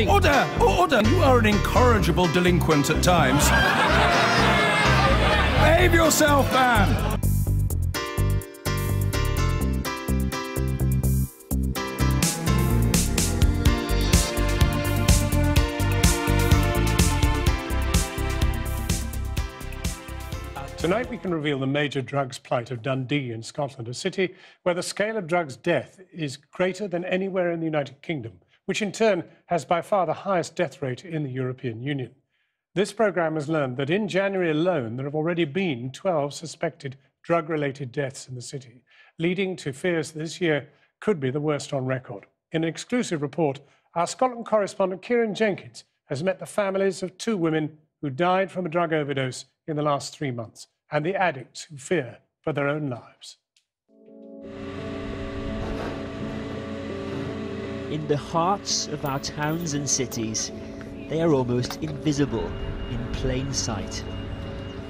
Order! Order! You are an incorrigible delinquent at times. Behave yourself, man! Tonight we can reveal the major drugs plight of Dundee in Scotland, a city where the scale of drugs death is greater than anywhere in the United Kingdom, which in turn has by far the highest death rate in the European Union. This programme has learned that in January alone there have already been 12 suspected drug-related deaths in the city, leading to fears that this year could be the worst on record. In an exclusive report, our Scotland correspondent Kieran Jenkins has met the families of 2 women who died from a drug overdose in the last 3 months, and the addicts who fear for their own lives. In the hearts of our towns and cities, they are almost invisible in plain sight.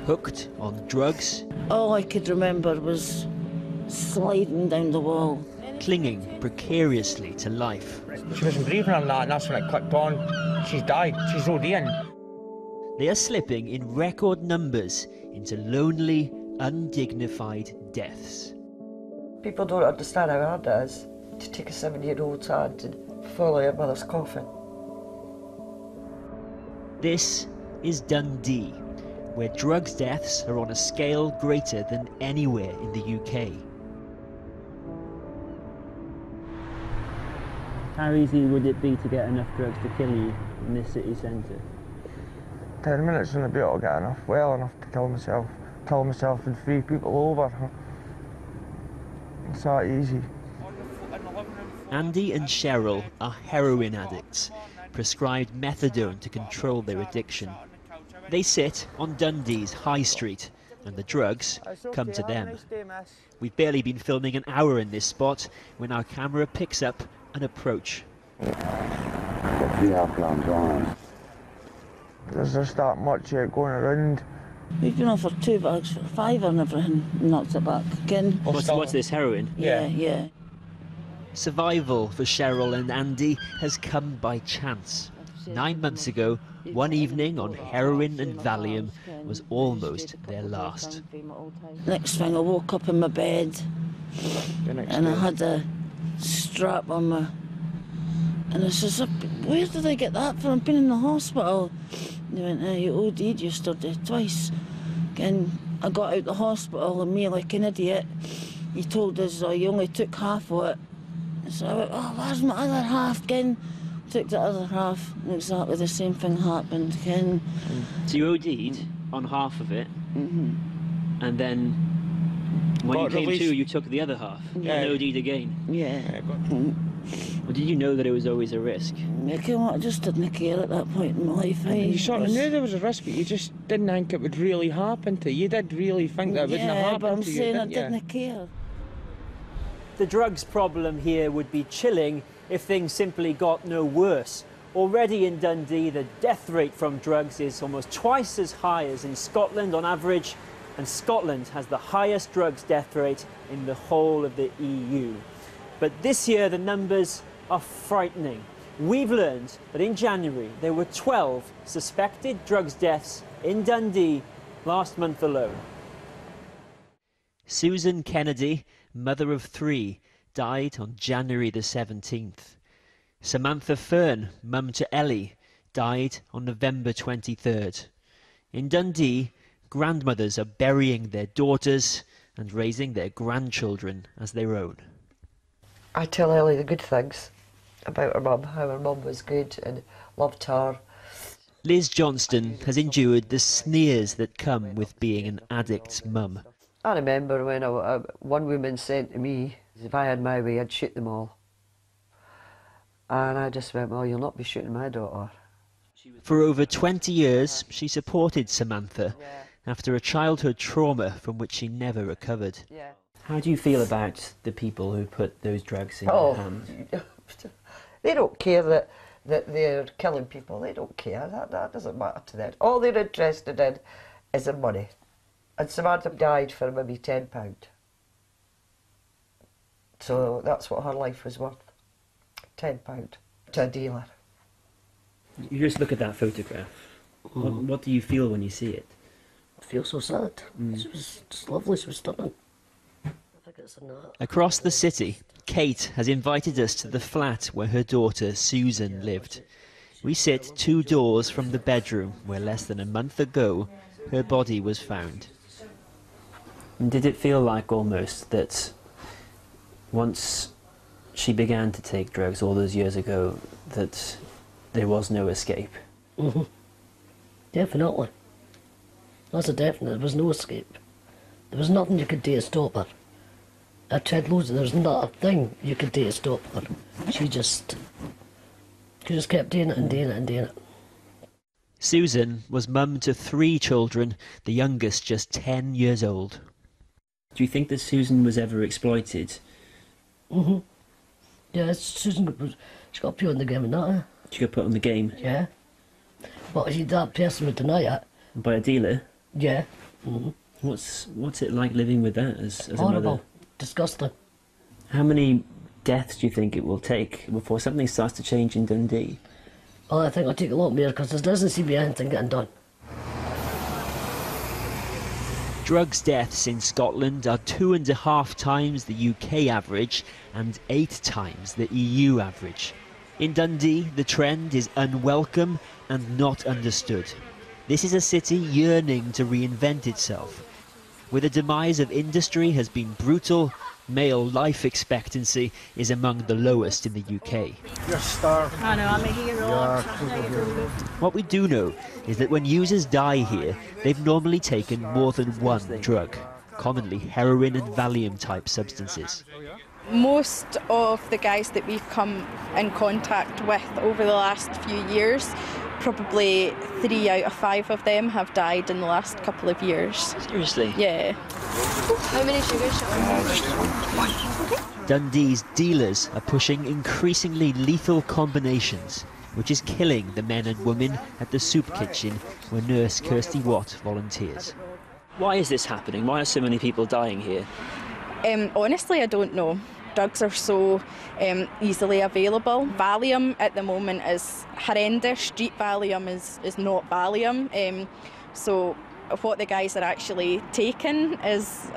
Hooked on drugs. All I could remember was sliding down the wall. Clinging precariously to life. She wasn't breathing on that, and that's when it clicked on. She's died. She's ODing. They are slipping in record numbers into lonely, undignified deaths. People don't understand how hard it is to take a 7-year-old's hand and follow your mother's coffin. This is Dundee, where drugs deaths are on a scale greater than anywhere in the UK. How easy would it be to get enough drugs to kill you in this city centre? 10 minutes and I'd be able to get enough, well enough to kill myself and 3 people over. It's that easy. Andy and Cheryl are heroin addicts, prescribed methadone to control their addiction. They sit on Dundee's High Street, and the drugs come to them. We've barely been filming an hour in this spot when our camera picks up an approach. There's just that much going around. We've been offered 2 bags for £5 and everything, knocked it back again. What's this, heroin? Yeah. Survival for Cheryl and Andy has come by chance. 9 months ago, one evening on heroin and Valium was almost their last. Next thing I woke up in my bed and I had a strap on my... And I says, where did I get that from? I've been in the hospital. They went, you OD'd yesterday twice. And I got out the hospital and me, like an idiot, he told us you only took half of it. So I went, where's my other half again? Took the other half, and exactly the same thing happened again. So you OD'd on half of it, and then when you came to, you took the other half, and OD'd again. Yeah. Well, did you know that it was always a risk? I just didn't care at that point in my life. You sort of knew there was a risk, but you just didn't think it would really happen to you. You did really think that it wouldn't have happened but I'm to you, saying I didn't you? didn't care. The drugs problem here would be chilling if things simply got no worse. Already in Dundee, the death rate from drugs is almost twice as high as in Scotland on average, and Scotland has the highest drugs death rate in the whole of the EU. But this year the numbers are frightening. We've learned that in January there were 12 suspected drugs deaths in Dundee last month alone. Susan Kennedy, mother of 3, died on January the 17th. Samantha Fern, mum to Ellie, died on November 23rd. In Dundee, grandmothers are burying their daughters and raising their grandchildren as their own. I tell Ellie the good things about her mum, how her mum was good and loved her. Liz Johnston has endured the sneers that come with being an addict's mum. I remember when one woman said to me, if I had my way, I'd shoot them all. And I just went, well, you'll not be shooting my daughter. For over 20 years, she supported Samantha after a childhood trauma from which she never recovered. How do you feel about the people who put those drugs in your hands? They don't care that they're killing people. They don't care. That doesn't matter to them. All they're interested in is their money. And Samantha died for maybe £10. So that's what her life was worth. £10 to a dealer. You just look at that photograph. What do you feel when you see it? I feel so sad. She was just lovely, she was stunning. I think it's Across the city, Kate has invited us to the flat where her daughter Susan lived. We sit 2 doors from the bedroom where less than a month ago her body was found. And did it feel like almost that once she began to take drugs all those years ago that there was no escape? Definitely. That's a definite. There was no escape. There was nothing you could do to stop her. I tried loads and there was not a thing you could do to stop her. She just kept doing it and doing it and doing it. Susan was mum to 3 children, the youngest just 10 years old. Do you think that Susan was ever exploited? Yeah, Susan, she got put on the game and that, eh? She got put on the game? Yeah. But that person would deny it. By a dealer? Yeah. What's it like living with that as a horrible. mother? Disgusting. How many deaths do you think it will take before something starts to change in Dundee? Oh, I think it'll take a lot more because there doesn't seem to be anything getting done. Drugs deaths in Scotland are 2.5 times the UK average and 8 times the EU average. In Dundee, the trend is unwelcome and not understood. This is a city yearning to reinvent itself. Where the demise of industry has been brutal, male life expectancy is among the lowest in the UK. You're a star. I know, I'm a hero. What we do know is that when users die here, they've normally taken more than one drug, commonly heroin and Valium type substances. Most of the guys that we've come in contact with over the last few years, probably 3 out of 5 of them have died in the last couple of years. Seriously? Yeah. How many sugars? Dundee's dealers are pushing increasingly lethal combinations, which is killing the men and women at the soup kitchen where nurse Kirsty Watt volunteers. Why is this happening? Why are so many people dying here? Honestly, I don't know. Drugs are so easily available. Valium at the moment is horrendous. Street Valium is not Valium. So what the guys are actually taking is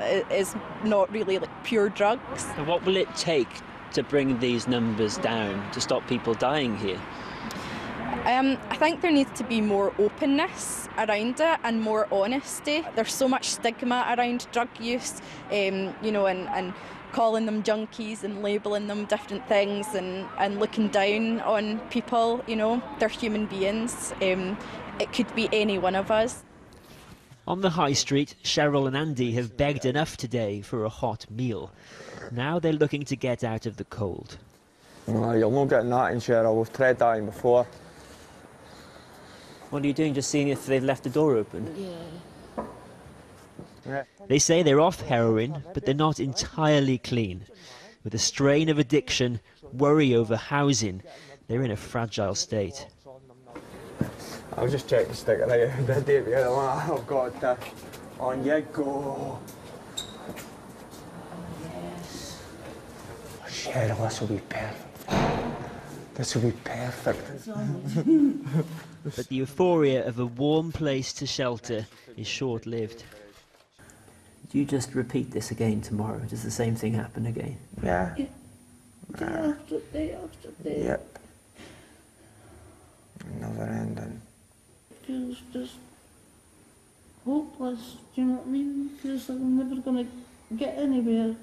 not really like pure drugs. And what will it take to bring these numbers down, to stop people dying here? I think there needs to be more openness around it and more honesty. There's so much stigma around drug use, and calling them junkies and labelling them different things and looking down on people. They're human beings. It could be any one of us. On the high street, Cheryl and Andy have begged enough today for a hot meal. Now they're looking to get out of the cold. No, you're not getting that in Cheryl. We've tried that in before. What are you doing, just seeing if they've left the door open? Yeah. They say they're off heroin, but they're not entirely clean. With a strain of addiction, worry over housing, they're in a fragile state. I'll just check the sticker right the day the other one. I've got that. On you go. Cheryl, this will be perfect. This will be perfect. But the euphoria of a warm place to shelter is short-lived. Do you just repeat this again tomorrow? Does the same thing happen again? Yeah. Day after day after day. Yep. Never ending. Feels just hopeless, do you know what I mean? Feels like I'm never going to get anywhere.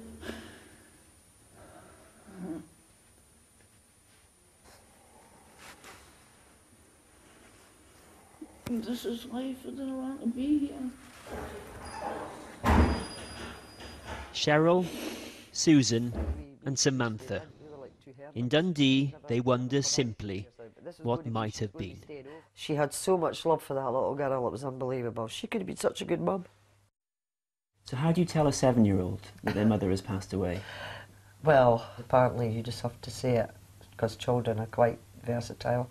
And this is life, I don't want to be here. Cheryl, Susan and Samantha. In Dundee, they wonder simply what might have been. She had so much love for that little girl, it was unbelievable. She could have been such a good mum. So how do you tell a 7-year-old that their mother has passed away? Well, apparently you just have to say it, because children are quite versatile.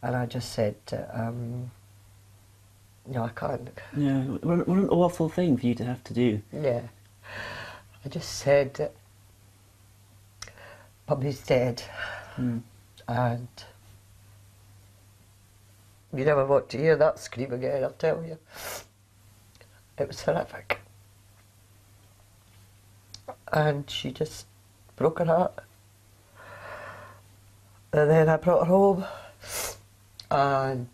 And I just said, no, I can't. Yeah, what an awful thing for you to have to do. Yeah. I just said, Mummy's dead. And You never want to hear that scream again, I'll tell you. It was horrific. And she just broke her heart. And then I brought her home, and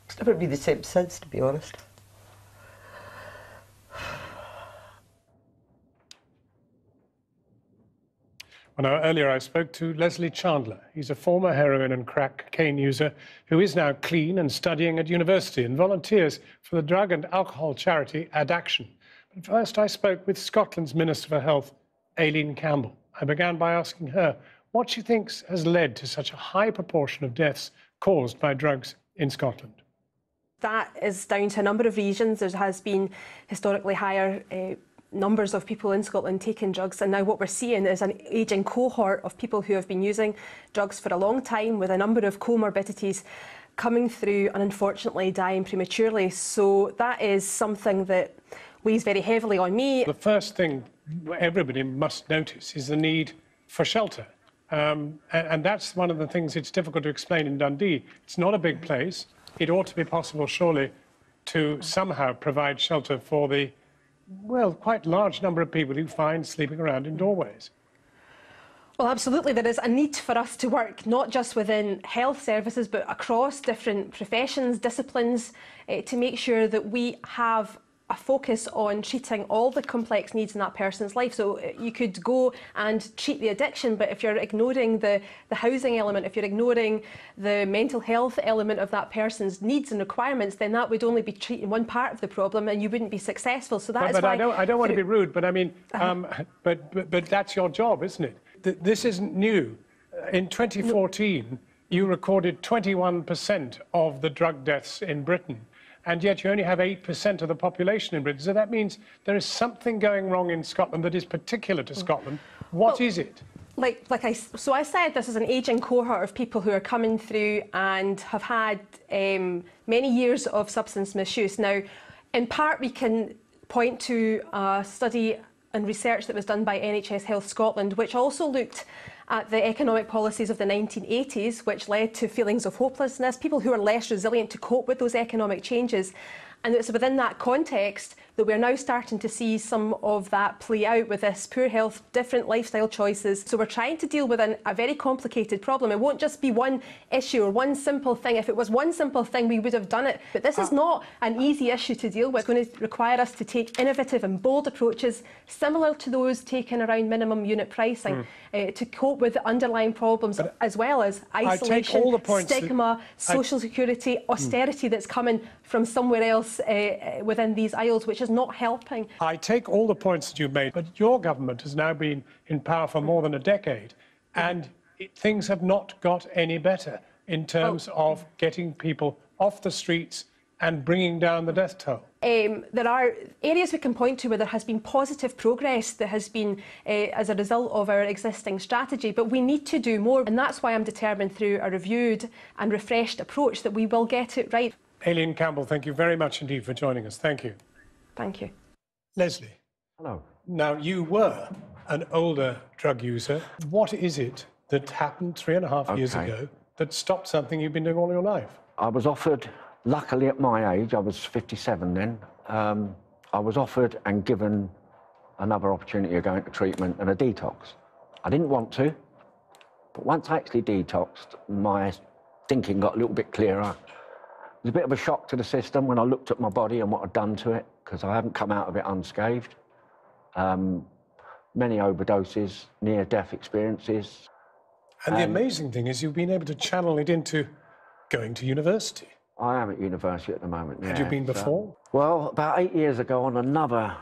it's never been the same since, to be honest. Well, now, earlier I spoke to Leslie Chandler. He's a former heroin and crack cocaine user who is now clean and studying at university and volunteers for the drug and alcohol charity Addaction. But first I spoke with Scotland's Minister for Health, Aileen Campbell. I began by asking her what she thinks has led to such a high proportion of deaths caused by drugs in Scotland. That is down to a number of reasons. There has been historically higher numbers of people in Scotland taking drugs, and now what we're seeing is an ageing cohort of people who have been using drugs for a long time with a number of comorbidities coming through and unfortunately dying prematurely. So that is something that weighs very heavily on me. The first thing everybody must notice is the need for shelter. And that's one of the things it's difficult to explain in Dundee. It's not a big place. It ought to be possible, surely, to somehow provide shelter for the, well, quite large number of people who find sleeping around in doorways. Well, absolutely. There is a need for us to work not just within health services, but across different professions, disciplines, to make sure that we have a focus on treating all the complex needs in that person's life. So you could go and treat the addiction, but if you're ignoring the housing element, if you're ignoring the mental health element of that person's needs and requirements, then that would only be treating one part of the problem and you wouldn't be successful. So that is why... I don't want to be rude, but I mean, but that's your job, isn't it? This isn't new. In 2014, you recorded 21% of the drug deaths in Britain, and yet you only have 8% of the population in Britain. So that means there is something going wrong in Scotland that is particular to Scotland. What is it? So I said this is an ageing cohort of people who are coming through and have had many years of substance misuse. Now, in part, we can point to a study and research that was done by NHS Health Scotland, which also looked at the economic policies of the 1980s, which led to feelings of hopelessness, people who are less resilient to cope with those economic changes. And it's within that context that we're now starting to see some of that play out with this poor health, different lifestyle choices. So we're trying to deal with a very complicated problem. It won't just be one issue or one simple thing. If it was one simple thing, we would have done it. But this is not an easy issue to deal with. It's going to require us to take innovative and bold approaches, similar to those taken around minimum unit pricing, to cope with the underlying problems, as well as isolation, stigma, social security, austerity that's coming from somewhere else within these isles, which is not helping. I take all the points that you've made, but your government has now been in power for more than a decade, and things have not got any better in terms of getting people off the streets and bringing down the death toll. There are areas we can point to where there has been positive progress that has been as a result of our existing strategy, but we need to do more, and that's why I'm determined through a reviewed and refreshed approach that we will get it right. Aileen Campbell, thank you very much indeed for joining us. Thank you. Thank you. Leslie. Hello. Now, you were an older drug user. What is it that happened 3.5 years ago that stopped something you've been doing all your life? I was offered, luckily at my age, I was 57 then, I was offered and given another opportunity of going to treatment and a detox. I didn't want to, but once I actually detoxed, my thinking got a little bit clearer. It was a bit of a shock to the system when I looked at my body and what I'd done to it, because I haven't come out of it unscathed. Many overdoses, near-death experiences. And the amazing thing is you've been able to channel it into going to university. I am at university at the moment, yeah. Had you been before? Well, about 8 years ago, on another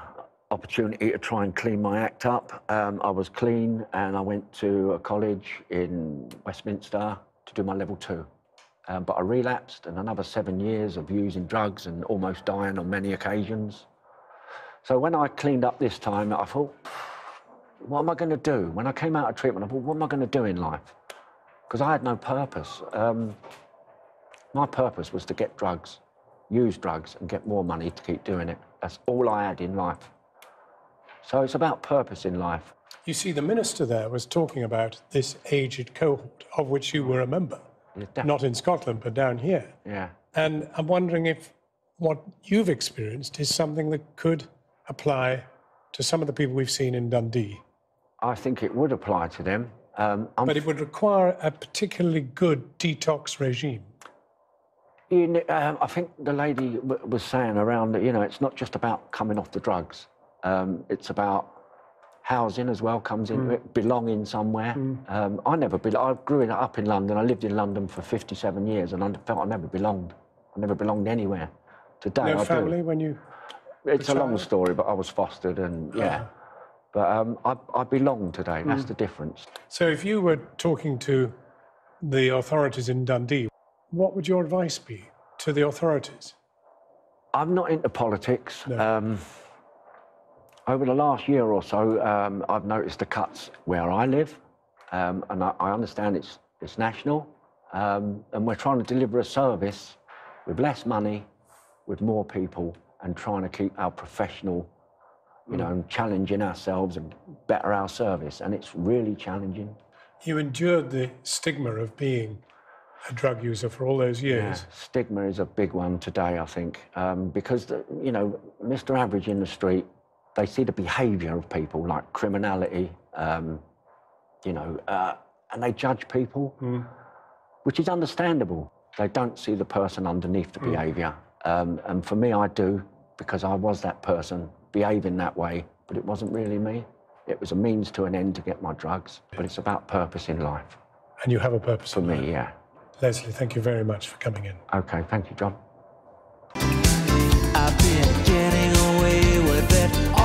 opportunity to try and clean my act up, I was clean and I went to a college in Westminster to do my level 2. But I relapsed, and another 7 years of using drugs and almost dying on many occasions. So when I cleaned up this time, I thought, what am I going to do? When I came out of treatment, I thought, what am I going to do in life? Because I had no purpose. My purpose was to get drugs, use drugs, and get more money to keep doing it. That's all I had in life. So it's about purpose in life. You see, the minister there was talking about this aged cohort, of which you were a member. not in Scotland, but down here. Yeah. And I'm wondering if what you've experienced is something that could apply to some of the people we've seen in Dundee. I think it would apply to them. But it would require a particularly good detox regime. I think the lady was saying around that, you know, it's not just about coming off the drugs. It's about housing as well, comes into it, belonging somewhere. I grew up in London. I lived in London for 57 years, and I felt I never belonged. I never belonged anywhere. Today, No family when you... It's a long story, but I was fostered, and yeah. But I belong today. That's the difference. So if you were talking to the authorities in Dundee, what would your advice be to the authorities? I'm not into politics. No. Over the last year or so, I've noticed the cuts where I live, and I understand it's national, and we're trying to deliver a service with less money, with more people, and trying to keep our professional, you know, and challenging ourselves and better our service, and it's really challenging. You endured the stigma of being a drug user for all those years. Yeah, stigma is a big one today, I think, because, you know, Mr. Average in the street, they see the behaviour of people, like criminality, you know, and they judge people, which is understandable. They don't see the person underneath the behaviour. And for me, I do, because I was that person behaving that way, but it wasn't really me. It was a means to an end to get my drugs, but it's about purpose in life. And you have a purpose for me, yeah. Leslie, thank you very much for coming in. Okay, thank you, John. I've been getting away with it